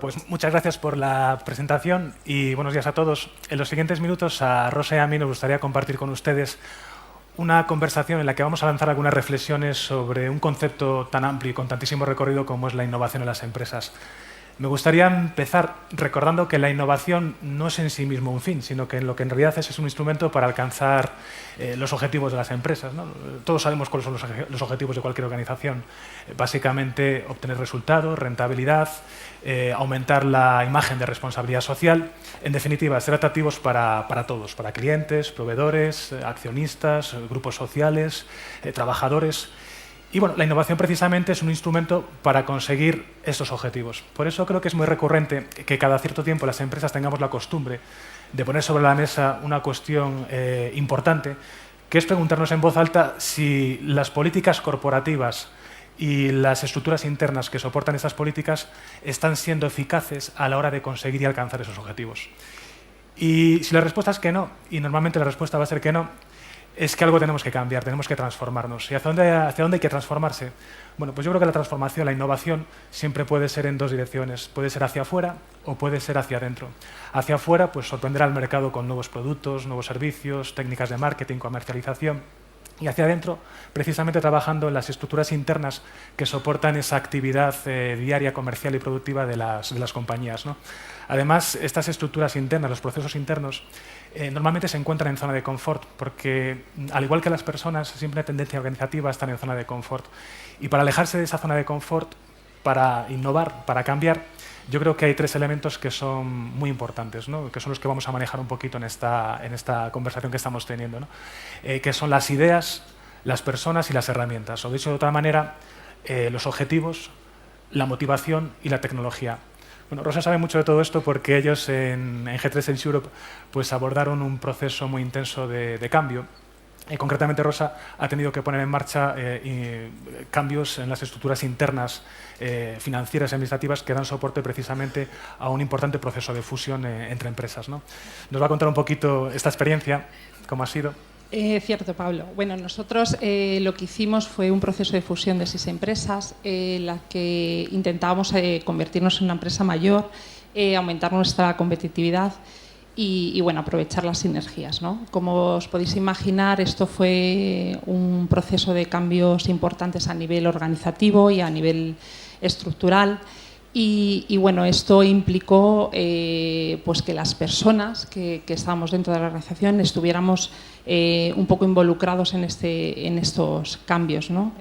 Pues muchas gracias por la presentación y buenos días a todos. En los siguientes minutos a Rosa y a mí nos gustaría compartir con ustedes una conversación en la que vamos a lanzar algunas reflexiones sobre un concepto tan amplio y con tantísimo recorrido como es la innovación en las empresas. Me gustaría empezar recordando que la innovación no es en sí mismo un fin, sino que lo que en realidad es un instrumento para alcanzar los objetivos de las empresas, ¿no? Todos sabemos cuáles son los objetivos de cualquier organización. Básicamente, obtener resultados, rentabilidad, aumentar la imagen de responsabilidad social. En definitiva, ser atractivos para todos, para clientes, proveedores, accionistas, grupos sociales, trabajadores. Y bueno, la innovación precisamente es un instrumento para conseguir estos objetivos. Por eso creo que es muy recurrente que cada cierto tiempo las empresas tengamos la costumbre de poner sobre la mesa una cuestión importante, que es preguntarnos en voz alta si las políticas corporativas y las estructuras internas que soportan esas políticas están siendo eficaces a la hora de conseguir y alcanzar esos objetivos. Y si la respuesta es que no, y normalmente la respuesta va a ser que no, es que algo tenemos que cambiar, tenemos que transformarnos. ¿Y hacia dónde hay que transformarse? Bueno, pues yo creo que la transformación, la innovación, siempre puede ser en dos direcciones. Puede ser hacia afuera o puede ser hacia adentro. Hacia afuera, pues sorprender al mercado con nuevos productos, nuevos servicios, técnicas de marketing, comercialización. Y hacia adentro, precisamente trabajando en las estructuras internas que soportan esa actividad diaria, comercial y productiva de las compañías, ¿no? Además, estas estructuras internas, los procesos internos, normalmente se encuentran en zona de confort, porque al igual que las personas, siempre hay tendencia organizativa a estar en zona de confort. Y para alejarse de esa zona de confort, para innovar, para cambiar, yo creo que hay tres elementos que son muy importantes, ¿no? Que son los que vamos a manejar un poquito en esta conversación que estamos teniendo, ¿no? Que son las ideas, las personas y las herramientas. O dicho de otra manera, los objetivos, la motivación y la tecnología. Bueno, Rosa sabe mucho de todo esto porque ellos en G3 Sales Europe pues abordaron un proceso muy intenso de cambio. Concretamente, Rosa ha tenido que poner en marcha cambios en las estructuras internas financieras y administrativas que dan soporte precisamente a un importante proceso de fusión entre empresas, ¿no? Nos va a contar un poquito esta experiencia, cómo ha sido. Cierto, Pablo. Bueno, nosotros lo que hicimos fue un proceso de fusión de 6 empresas, en la que intentábamos convertirnos en una empresa mayor, aumentar nuestra competitividad y bueno, aprovechar las sinergias, ¿no? Como os podéis imaginar, esto fue un proceso de cambios importantes a nivel organizativo y a nivel estructural. Y bueno, esto implicó pues que las personas que estábamos dentro de la organización estuviéramos un poco involucrados en estos cambios, ¿no?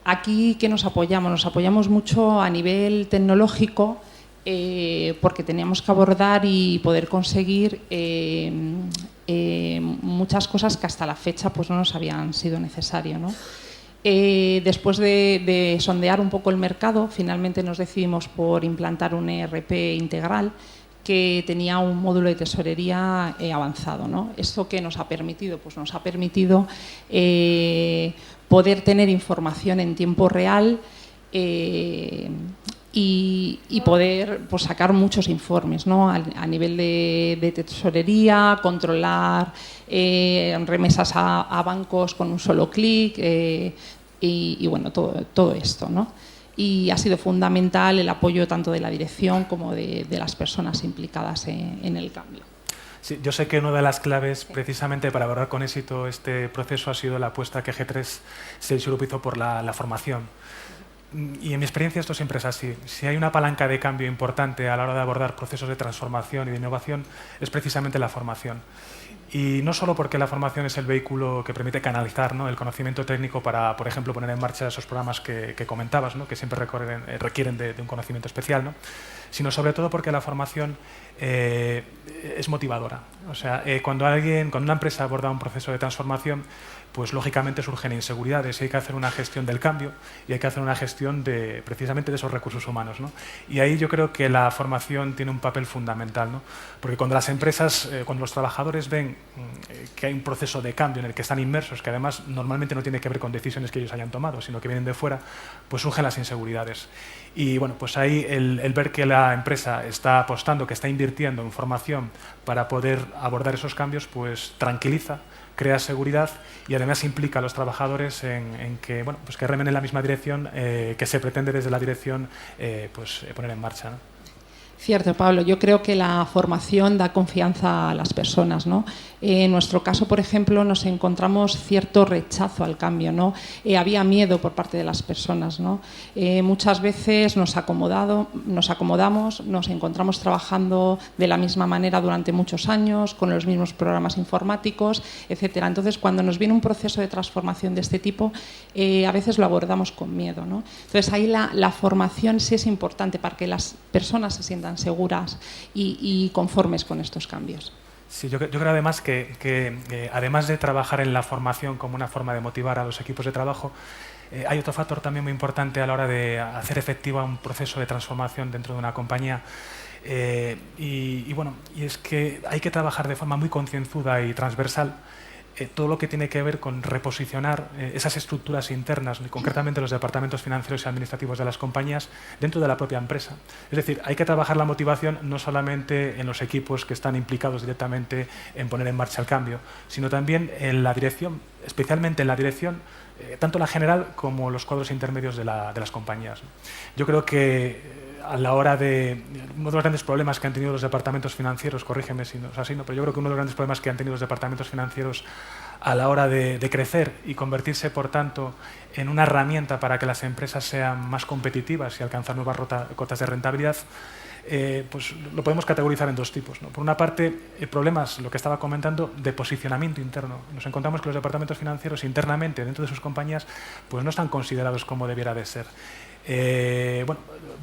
Aquí, ¿qué nos apoyamos? Nos apoyamos mucho a nivel tecnológico porque teníamos que abordar y poder conseguir muchas cosas que hasta la fecha pues, no nos habían sido necesarias, ¿no? Después de sondear un poco el mercado, finalmente nos decidimos por implantar un ERP integral que tenía un módulo de tesorería avanzado, ¿no? ¿Esto qué nos ha permitido? Pues nos ha permitido poder tener información en tiempo real y poder pues, sacar muchos informes, ¿no? A nivel de tesorería, controlar remesas a bancos con un solo clic y bueno, todo esto, ¿no? Y ha sido fundamental el apoyo tanto de la dirección como de las personas implicadas en el cambio. Sí, yo sé que una de las claves precisamente para abordar con éxito este proceso ha sido la apuesta que G3 Sales Europe hizo por la formación. Y en mi experiencia esto siempre es así. Si hay una palanca de cambio importante a la hora de abordar procesos de transformación y de innovación, es precisamente la formación. Y no solo porque la formación es el vehículo que permite canalizar, ¿no?, el conocimiento técnico para, por ejemplo, poner en marcha esos programas que comentabas, ¿no?, que siempre requieren de un conocimiento especial, ¿no?, sino sobre todo porque la formación es motivadora. O sea, cuando una empresa aborda un proceso de transformación, pues lógicamente surgen inseguridades y hay que hacer una gestión del cambio y hay que hacer una gestión precisamente de esos recursos humanos, ¿no? Y ahí yo creo que la formación tiene un papel fundamental, ¿no? Porque cuando las empresas, cuando los trabajadores ven que hay un proceso de cambio en el que están inmersos, que además normalmente no tiene que ver con decisiones que ellos hayan tomado, sino que vienen de fuera, pues surgen las inseguridades. Y bueno, pues ahí el ver que la empresa está apostando, que está invirtiendo en formación para poder abordar esos cambios, pues tranquiliza, crea seguridad y además implica a los trabajadores en que, bueno, pues que remen en la misma dirección que se pretende desde la dirección poner en marcha, ¿no? Cierto, Pablo. Yo creo que la formación da confianza a las personas, ¿no? En nuestro caso, por ejemplo, nos encontramos cierto rechazo al cambio, ¿no? Había miedo por parte de las personas, ¿no? Muchas veces nos acomodamos, nos encontramos trabajando de la misma manera durante muchos años, con los mismos programas informáticos, etcétera. Entonces, cuando nos viene un proceso de transformación de este tipo, a veces lo abordamos con miedo, ¿no? Entonces, ahí la formación sí es importante para que las personas se sientan seguras y conformes con estos cambios. Sí, yo creo además que además de trabajar en la formación como una forma de motivar a los equipos de trabajo, hay otro factor también muy importante a la hora de hacer efectiva un proceso de transformación dentro de una compañía. Y es que hay que trabajar de forma muy concienzuda y transversal todo lo que tiene que ver con reposicionar esas estructuras internas, concretamente los departamentos financieros y administrativos de las compañías, dentro de la propia empresa. Es decir, hay que trabajar la motivación no solamente en los equipos que están implicados directamente en poner en marcha el cambio, sino también en la dirección, especialmente en la dirección, tanto la general como los cuadros intermedios de las compañías. Yo creo que a la hora de uno de los grandes problemas que han tenido los departamentos financieros, corrígeme si no es así, ¿no? Pero yo creo que uno de los grandes problemas que han tenido los departamentos financieros a la hora de crecer y convertirse, por tanto, en una herramienta para que las empresas sean más competitivas y alcanzar nuevas cotas de rentabilidad, pues lo podemos categorizar en dos tipos, ¿no? Por una parte, problemas, lo que estaba comentando, de posicionamiento interno. Nos encontramos que los departamentos financieros internamente, dentro de sus compañías, pues no están considerados como debiera de ser.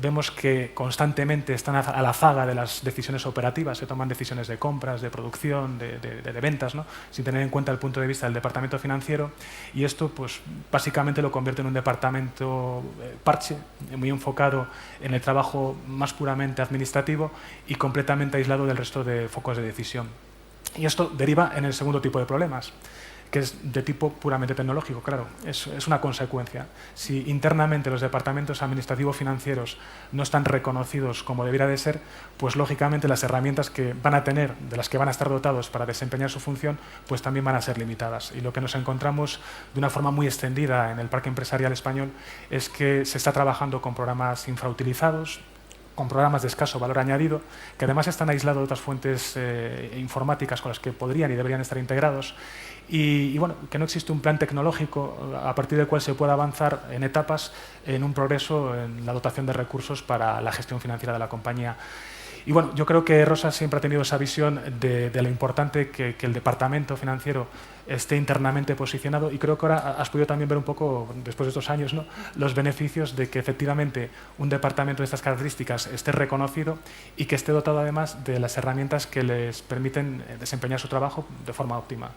Vemos que constantemente están a la zaga de las decisiones operativas, se toman decisiones de compras, de producción, de ventas, ¿no? Sin tener en cuenta el punto de vista del departamento financiero, y esto pues básicamente lo convierte en un departamento parche, muy enfocado en el trabajo más puramente administrativo y completamente aislado del resto de focos de decisión. Y esto deriva en el segundo tipo de problemas, que es de tipo puramente tecnológico, claro, es una consecuencia. Si internamente los departamentos administrativos financieros no están reconocidos como debiera de ser, pues lógicamente las herramientas que van a tener, de las que van a estar dotados para desempeñar su función, pues también van a ser limitadas. Y lo que nos encontramos de una forma muy extendida en el parque empresarial español es que se está trabajando con programas infrautilizados, con programas de escaso valor añadido, que además están aislados de otras fuentes informáticas con las que podrían y deberían estar integrados, y que no existe un plan tecnológico a partir del cual se pueda avanzar en etapas en un progreso en la dotación de recursos para la gestión financiera de la compañía. Y bueno, yo creo que Rosa siempre ha tenido esa visión de lo importante que el departamento financiero esté internamente posicionado, y creo que ahora has podido también ver un poco, después de estos años, ¿no?, los beneficios de que efectivamente un departamento de estas características esté reconocido y que esté dotado además de las herramientas que les permiten desempeñar su trabajo de forma óptima.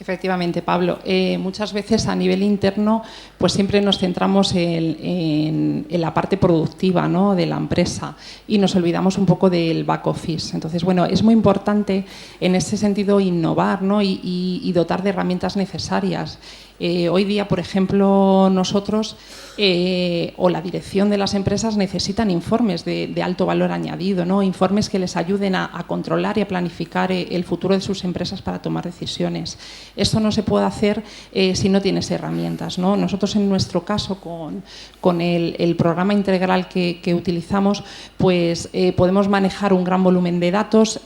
Efectivamente, Pablo. Muchas veces a nivel interno pues siempre nos centramos en la parte productiva, ¿no?, de la empresa, y nos olvidamos un poco del back office. Entonces, bueno, es muy importante en ese sentido innovar, ¿no?, y dotar de herramientas necesarias. Hoy día, por ejemplo, nosotros o la dirección de las empresas necesitan informes de alto valor añadido, ¿no?, informes que les ayuden a controlar y a planificar el futuro de sus empresas para tomar decisiones. Esto no se puede hacer si no tienes herramientas, ¿no? Nosotros, en nuestro caso, con el programa integral que utilizamos, pues podemos manejar un gran volumen de datos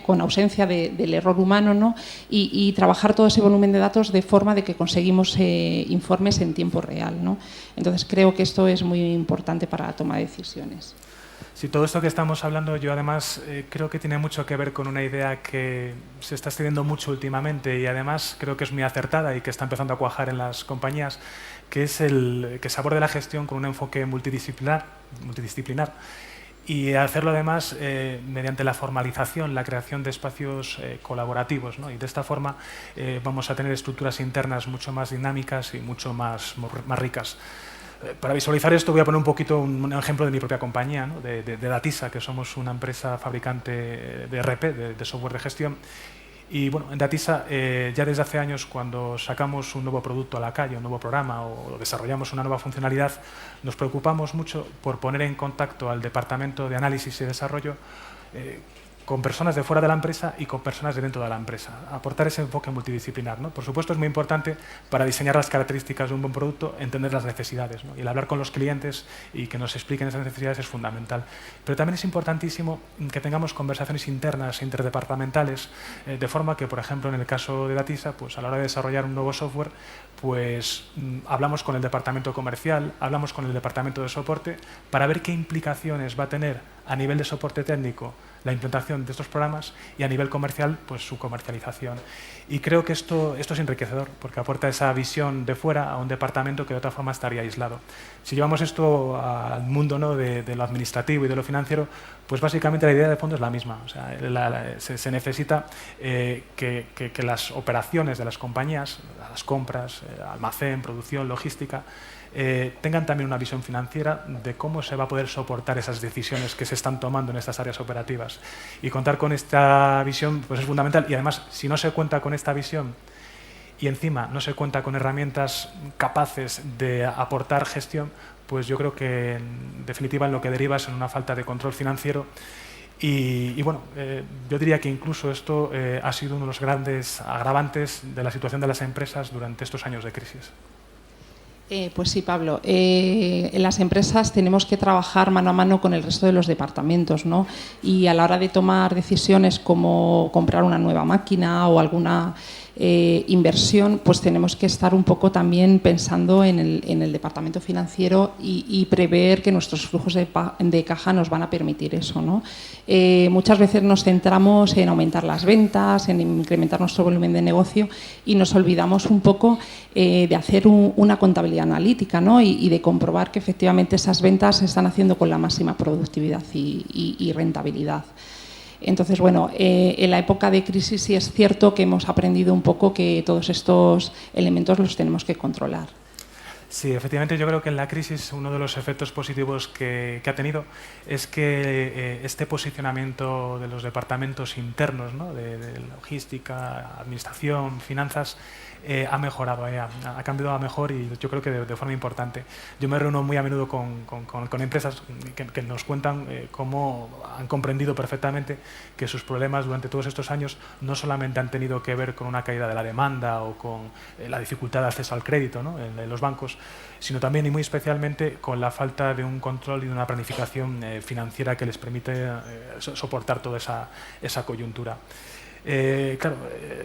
con ausencia del error humano, ¿no?, y trabajar todo ese volumen de datos de forma de que conseguimos informes en tiempo real, ¿no? Entonces creo que esto es muy importante para la toma de decisiones. Sí, todo esto que estamos hablando, yo además creo que tiene mucho que ver con una idea que se está extendiendo mucho últimamente, y además creo que es muy acertada y que está empezando a cuajar en las compañías, que es el que se aborde la gestión con un enfoque multidisciplinar, y hacerlo además mediante la formalización, la creación de espacios colaborativos, ¿no? Y de esta forma vamos a tener estructuras internas mucho más dinámicas y mucho más ricas. Para visualizar esto voy a poner un poquito un ejemplo de mi propia compañía, ¿no?, de Datisa, que somos una empresa fabricante de ERP, de software de gestión. Y bueno, en Datisa ya desde hace años, cuando sacamos un nuevo producto a la calle, un nuevo programa, o desarrollamos una nueva funcionalidad, nos preocupamos mucho por poner en contacto al departamento de análisis y desarrollo con personas de fuera de la empresa y con personas de dentro de la empresa. Aportar ese enfoque multidisciplinar, ¿no? Por supuesto, es muy importante para diseñar las características de un buen producto, entender las necesidades, ¿no? Y el hablar con los clientes y que nos expliquen esas necesidades es fundamental. Pero también es importantísimo que tengamos conversaciones internas, interdepartamentales, de forma que, por ejemplo, en el caso de Datisa, pues a la hora de desarrollar un nuevo software, pues hablamos con el departamento comercial, hablamos con el departamento de soporte para ver qué implicaciones va a tener a nivel de soporte técnico la implantación de estos programas y a nivel comercial pues su comercialización. Y creo que esto es enriquecedor porque aporta esa visión de fuera a un departamento que de otra forma estaría aislado. Si llevamos esto al mundo, ¿no?, de lo administrativo y de lo financiero, pues básicamente la idea de fondo es la misma. O sea, se necesita que las operaciones de las compañías, las compras, almacén, producción, logística, tengan también una visión financiera de cómo se va a poder soportar esas decisiones que se están tomando en estas áreas operativas. Y contar con esta visión pues es fundamental. Y además, si no se cuenta con esta visión y encima no se cuenta con herramientas capaces de aportar gestión, pues yo creo que en definitiva en lo que deriva es en una falta de control financiero. Y bueno, yo diría que incluso esto ha sido uno de los grandes agravantes de la situación de las empresas durante estos años de crisis. Pues sí, Pablo. En las empresas tenemos que trabajar mano a mano con el resto de los departamentos, ¿no? Y a la hora de tomar decisiones como comprar una nueva máquina o alguna inversión, pues tenemos que estar un poco también pensando en el departamento financiero y prever que nuestros flujos de caja nos van a permitir eso, ¿no? Muchas veces nos centramos en aumentar las ventas, en incrementar nuestro volumen de negocio y nos olvidamos un poco de hacer una contabilidad analítica, ¿no? Y de comprobar que efectivamente esas ventas se están haciendo con la máxima productividad y rentabilidad. Entonces, bueno, en la época de crisis sí es cierto que hemos aprendido un poco que todos estos elementos los tenemos que controlar. Sí, efectivamente yo creo que en la crisis uno de los efectos positivos que ha tenido es que este posicionamiento de los departamentos internos, ¿no?, de logística, administración, finanzas, ha mejorado, ha cambiado a mejor y yo creo que de forma importante. Yo me reúno muy a menudo con empresas que nos cuentan cómo han comprendido perfectamente que sus problemas durante todos estos años no solamente han tenido que ver con una caída de la demanda o con la dificultad de acceso al crédito, ¿no?, en los bancos, sino también y muy especialmente con la falta de un control y de una planificación financiera que les permite soportar toda esa coyuntura. Claro,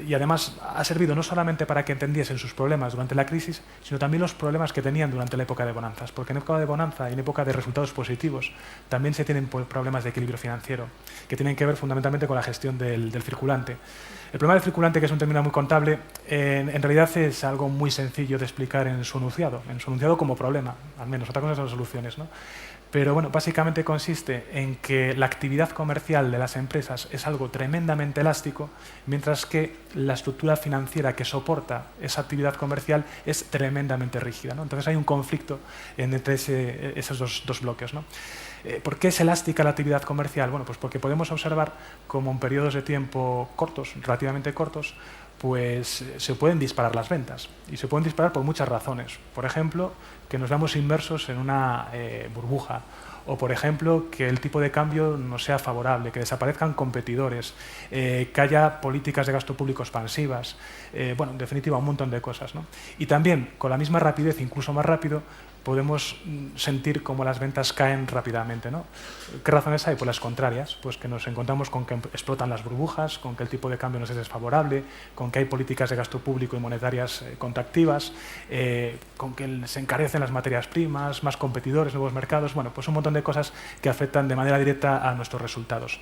y además ha servido no solamente para que entendiesen sus problemas durante la crisis, sino también los problemas que tenían durante la época de bonanzas, porque en época de bonanza y en época de resultados positivos también se tienen problemas de equilibrio financiero que tienen que ver fundamentalmente con la gestión del circulante. El problema del circulante, que es un término muy contable, en realidad es algo muy sencillo de explicar en su enunciado como problema, al menos, otra cosa son las soluciones, ¿no? Pero bueno, básicamente consiste en que la actividad comercial de las empresas es algo tremendamente elástico, mientras que la estructura financiera que soporta esa actividad comercial es tremendamente rígida, ¿no? Entonces hay un conflicto entre esos dos bloques, ¿no? ¿Por qué es elástica la actividad comercial? Bueno, pues porque podemos observar cómo en periodos de tiempo cortos, relativamente cortos, pues se pueden disparar las ventas. Y se pueden disparar por muchas razones. Por ejemplo, que nos veamos inmersos en una burbuja. O, por ejemplo, que el tipo de cambio no sea favorable, que desaparezcan competidores, que haya políticas de gasto público expansivas. Bueno, en definitiva, un montón de cosas, ¿no? Y también, con la misma rapidez, incluso más rápido, podemos sentir cómo las ventas caen rápidamente, ¿no? ¿Qué razones hay? Pues las contrarias, pues que nos encontramos con que explotan las burbujas, con que el tipo de cambio nos es desfavorable, con que hay políticas de gasto público y monetarias contractivas, con que se encarecen las materias primas, más competidores, nuevos mercados, bueno, pues un montón de cosas que afectan de manera directa a nuestros resultados.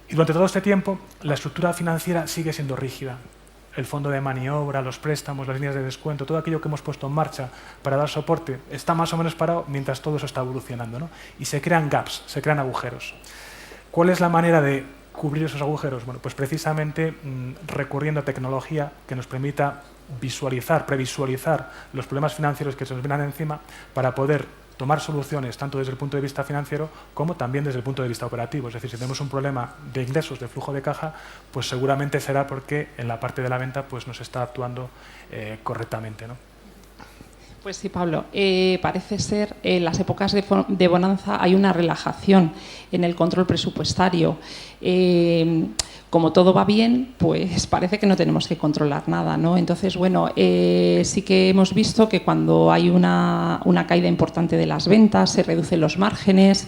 Y durante todo este tiempo, la estructura financiera sigue siendo rígida. El fondo de maniobra, los préstamos, las líneas de descuento, todo aquello que hemos puesto en marcha para dar soporte está más o menos parado mientras todo eso está evolucionando, ¿no? Y se crean gaps, se crean agujeros. ¿Cuál es la manera de cubrir esos agujeros? Bueno, pues precisamente recurriendo a tecnología que nos permita previsualizar los problemas financieros que se nos vienen encima para poder tomar soluciones tanto desde el punto de vista financiero como también desde el punto de vista operativo. Es decir, si tenemos un problema de ingresos, de flujo de caja, pues seguramente será porque en la parte de la venta pues nos está actuando correctamente, ¿no? Pues sí, Pablo. Parece ser en las épocas de bonanza hay una relajación en el control presupuestario. Como todo va bien, pues parece que no tenemos que controlar nada, ¿no? Entonces, bueno, sí que hemos visto que cuando hay una caída importante de las ventas, se reducen los márgenes,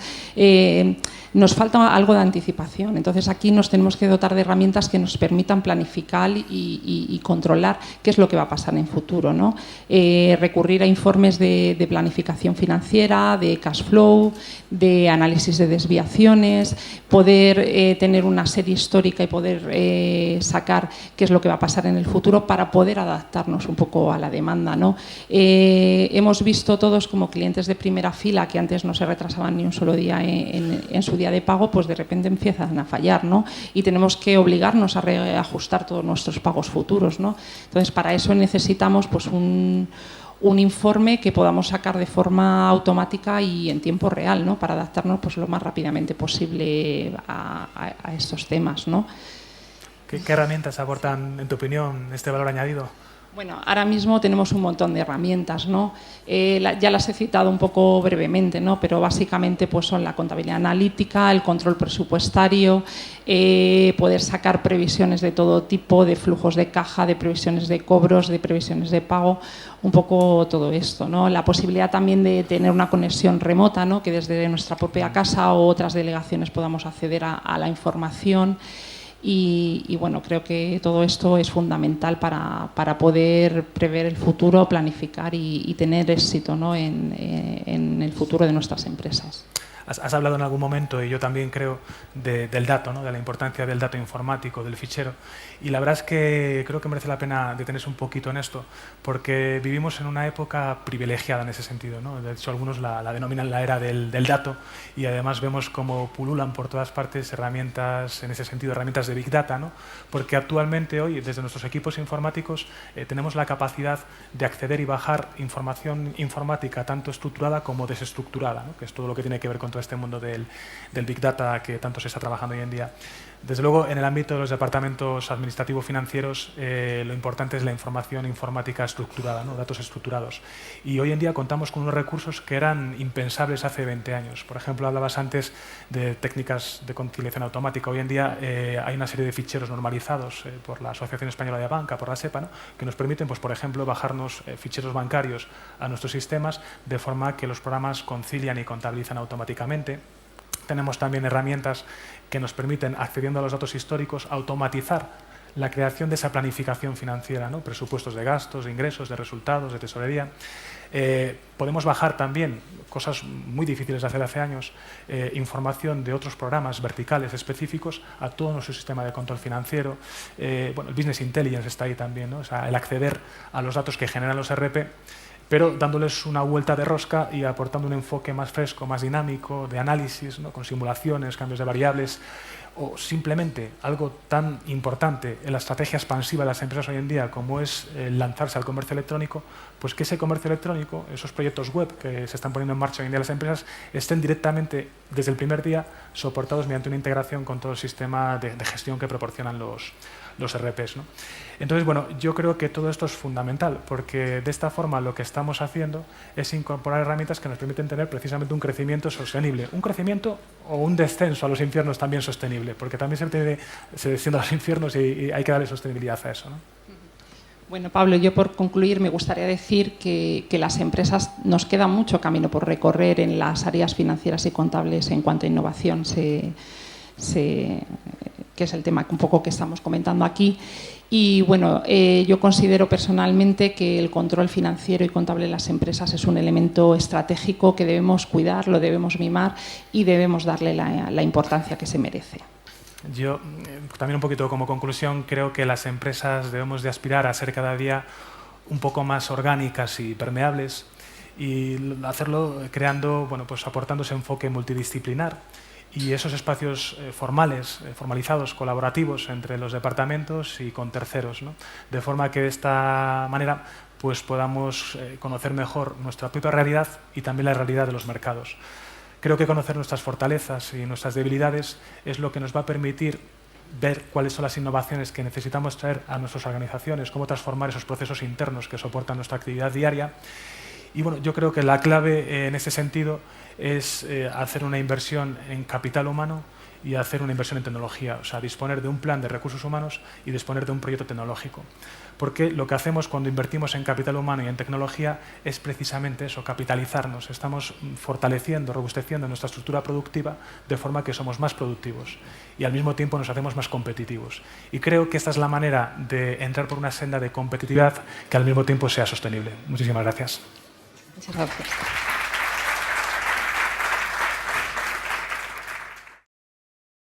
nos falta algo de anticipación. Entonces, aquí nos tenemos que dotar de herramientas que nos permitan planificar y controlar qué es lo que va a pasar en futuro, ¿no? Recurrir a informes de planificación financiera, de cash flow, de análisis de desviaciones, poder tener una serie histórica y poder sacar qué es lo que va a pasar en el futuro para poder adaptarnos un poco a la demanda, ¿no? Hemos visto todos como clientes de primera fila que antes no se retrasaban ni un solo día en su día de pago, pues de repente empiezan a fallar, ¿no? Y tenemos que obligarnos a reajustar todos nuestros pagos futuros, ¿no? Entonces, para eso necesitamos pues un informe que podamos sacar de forma automática y en tiempo real, ¿no? Para adaptarnos pues, lo más rápidamente posible a estos temas, ¿no? ¿Qué herramientas aportan, en tu opinión, este valor añadido? Bueno, ahora mismo tenemos un montón de herramientas, ¿no? Ya las he citado un poco brevemente, ¿no? Pero básicamente pues, son la contabilidad analítica, el control presupuestario, poder sacar previsiones de todo tipo, de flujos de caja, de previsiones de cobros, de previsiones de pago, un poco todo esto, ¿no? La posibilidad también de tener una conexión remota, ¿no? Que desde nuestra propia casa o otras delegaciones podamos acceder a la información. Y bueno, creo que todo esto es fundamental para poder prever el futuro, planificar y tener éxito, ¿no? en el futuro de nuestras empresas. Has hablado en algún momento, y yo también creo, del dato, ¿no? De la importancia del dato informático, del fichero. Y la verdad es que creo que merece la pena detenerse un poquito en esto, porque vivimos en una época privilegiada en ese sentido, ¿no? De hecho, algunos la denominan la era del dato, y además vemos cómo pululan por todas partes herramientas, en ese sentido, herramientas de Big Data, ¿no? Porque actualmente hoy, desde nuestros equipos informáticos, tenemos la capacidad de acceder y bajar información informática tanto estructurada como desestructurada, ¿no? Que es todo lo que tiene que ver con todo este mundo del Big Data que tanto se está trabajando hoy en día. Desde luego, en el ámbito de los departamentos administrativo-financieros, lo importante es la información informática estructurada, ¿no? Datos estructurados. Y hoy en día contamos con unos recursos que eran impensables hace 20 años. Por ejemplo, hablabas antes de técnicas de conciliación automática. Hoy en día hay una serie de ficheros normalizados por la Asociación Española de Banca, por la SEPA, ¿no? Que nos permiten, pues, por ejemplo, bajarnos ficheros bancarios a nuestros sistemas de forma que los programas concilian y contabilizan automáticamente. Tenemos también herramientas que nos permiten, accediendo a los datos históricos, automatizar la creación de esa planificación financiera, ¿no? Presupuestos de gastos, de ingresos, de resultados, de tesorería. Podemos bajar también, cosas muy difíciles de hacer hace años, información de otros programas verticales específicos a todo nuestro sistema de control financiero. Bueno, el Business Intelligence está ahí también, ¿no? O sea, el acceder a los datos que generan los RP, pero dándoles una vuelta de rosca y aportando un enfoque más fresco, más dinámico, de análisis, ¿no? Con simulaciones, cambios de variables, o simplemente algo tan importante en la estrategia expansiva de las empresas hoy en día como es lanzarse al comercio electrónico, pues que ese comercio electrónico, esos proyectos web que se están poniendo en marcha hoy en día las empresas, estén directamente desde el primer día soportados mediante una integración con todo el sistema de gestión que proporcionan los RPs, ¿no? Entonces, bueno, yo creo que todo esto es fundamental, porque de esta forma lo que estamos haciendo es incorporar herramientas que nos permiten tener precisamente un crecimiento sostenible. Un crecimiento o un descenso a los infiernos también sostenible, porque también se desciende a los infiernos y hay que darle sostenibilidad a eso, ¿no? Bueno, Pablo, yo por concluir me gustaría decir que las empresas nos queda mucho camino por recorrer en las áreas financieras y contables en cuanto a innovación, que es el tema un poco que estamos comentando aquí. Y bueno, yo considero personalmente que el control financiero y contable de las empresas es un elemento estratégico que debemos cuidar, lo debemos mimar y debemos darle la importancia que se merece. Yo, también un poquito como conclusión, creo que las empresas debemos de aspirar a ser cada día un poco más orgánicas y permeables, y hacerlo creando, bueno, pues aportando ese enfoque multidisciplinar y esos espacios formalizados, colaborativos entre los departamentos y con terceros, ¿no? De forma que de esta manera pues podamos conocer mejor nuestra propia realidad y también la realidad de los mercados. Creo que conocer nuestras fortalezas y nuestras debilidades es lo que nos va a permitir ver cuáles son las innovaciones que necesitamos traer a nuestras organizaciones, cómo transformar esos procesos internos que soportan nuestra actividad diaria Y bueno, yo creo que la clave en ese sentido es hacer una inversión en capital humano y hacer una inversión en tecnología, o sea, disponer de un plan de recursos humanos y disponer de un proyecto tecnológico. Porque lo que hacemos cuando invertimos en capital humano y en tecnología es precisamente eso, capitalizarnos. Estamos fortaleciendo, robusteciendo nuestra estructura productiva de forma que somos más productivos y al mismo tiempo nos hacemos más competitivos. Y creo que esta es la manera de entrar por una senda de competitividad que al mismo tiempo sea sostenible. Muchísimas gracias. Muchas gracias.